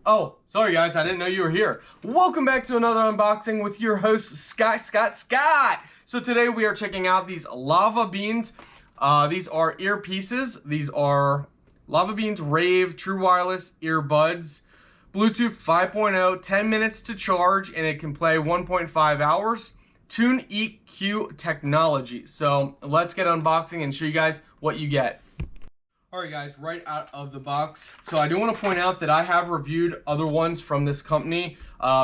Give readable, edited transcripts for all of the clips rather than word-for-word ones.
Oh, sorry guys, I didn't know you were here. Welcome back to another unboxing with your host, Scott. So today we are checking out these LavaBeans. These are earpieces. These are LavaBeans Rave True Wireless Earbuds. Bluetooth 5.0, 10 minutes to charge, and it can play 1.5 hours. Tune EQ technology. So let's get unboxing and show you guys what you get. Alright guys, right out of the box. So I do want to point out that I have reviewed other ones from this company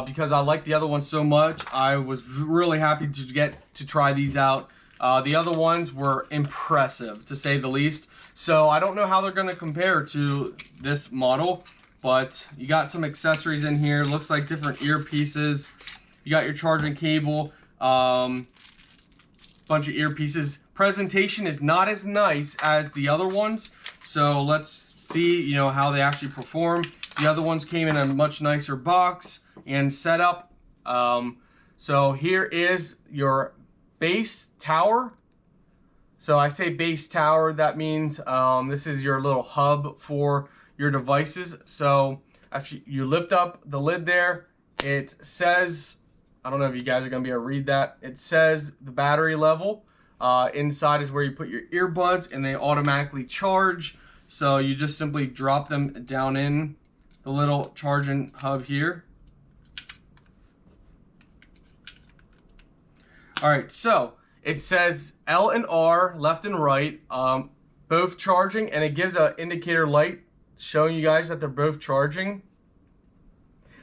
because I like the other ones so much. I was really happy to get to try these out. The other ones were impressive, to say the least. So I don't know how they're going to compare to this model, but you got some accessories in here. Looks like different earpieces. You got your charging cable, bunch of earpieces. Presentation is not as nice as the other ones, so let's see, how they actually perform. The other ones came in a much nicer box and setup. So here is your base tower. So I say base tower, that means this is your little hub for your devices. So if you lift up the lid there, it says, I don't know if you guys are going to be able to read that. It says the battery level. Inside is where you put your earbuds and they automatically charge. So you just simply drop them down in the little charging hub here. Alright, so it says L and R, left and right, both charging, and it gives an indicator light showing you guys that they're both charging.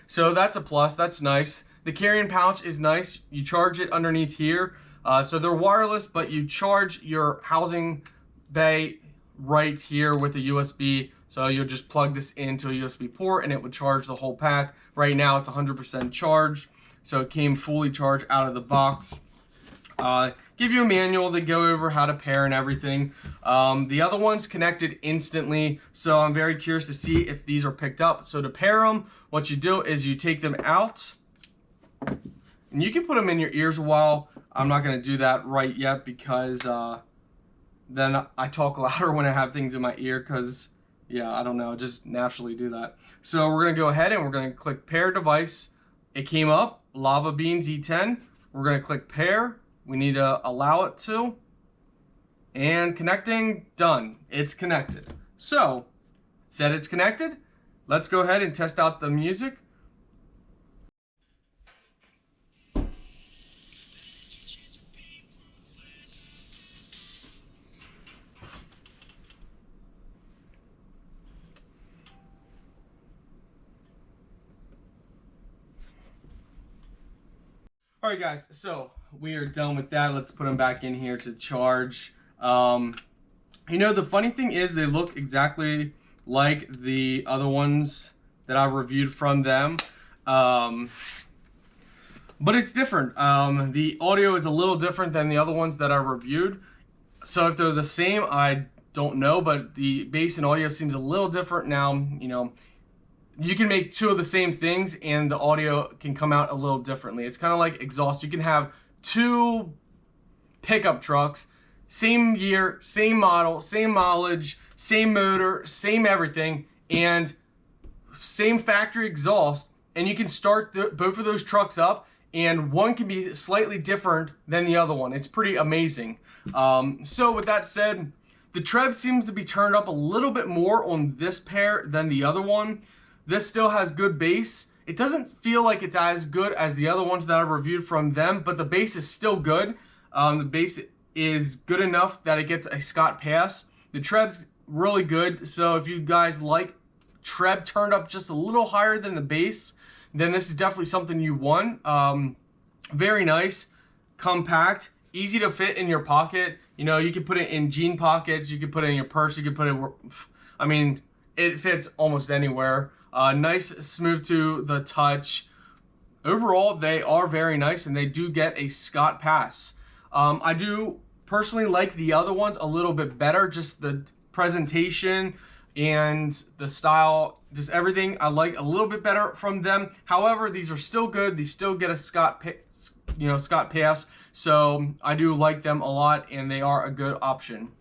So that's a plus, that's nice. The carrying pouch is nice. You charge it underneath here. So they're wireless, but you charge your housing bay right here with a USB. So you'll just plug this into a USB port and it would charge the whole pack. Right now it's 100% charged. So it came fully charged out of the box. Give you a manual to go over how to pair and everything. The other one's connected instantly. So I'm very curious to see if these are picked up. So to pair them, what you do is you take them out. And you can put them in your ears a while. I'm not going to do that right yet because then I talk louder when I have things in my ear because, yeah, I don't know, just naturally do that. So we're going to go ahead and we're going to click pair device. It came up, LavaBeans E10. We're going to click pair. We need to allow it to. And connecting, done. It's connected. So, it said it's connected. Let's go ahead and test out the music. Alright guys, so we are done with that. Let's put them back in here to charge. The funny thing is they look exactly like the other ones that I reviewed from them. But it's different. The audio is a little different than the other ones that I reviewed. So if they're the same, I don't know, but the bass and audio seems a little different now. You can make two of the same things and the audio can come out a little differently. It's kind of like exhaust. You can have two pickup trucks, same year, same model, same mileage, same motor, same everything, and same factory exhaust, and you can start both of those trucks up and one can be slightly different than the other one. It's pretty amazing. So with that said, the tread seems to be turned up a little bit more on this pair than the other one. This still has good bass. It doesn't feel like it's as good as the other ones that I reviewed from them, but the bass is still good. The bass is good enough that it gets a Scott pass. The treb's really good, so if you guys like treb turned up just a little higher than the bass, then this is definitely something you want. Very nice, compact, easy to fit in your pocket. You can put it in jean pockets, you can put it in your purse, you can put it, it fits almost anywhere. Nice, smooth to the touch. Overall, they are very nice and they do get a Scott pass. I do personally like the other ones a little bit better, just the presentation and the style, just everything I like a little bit better from them. However, these are still good. These still get a Scott pass. So I do like them a lot and they are a good option.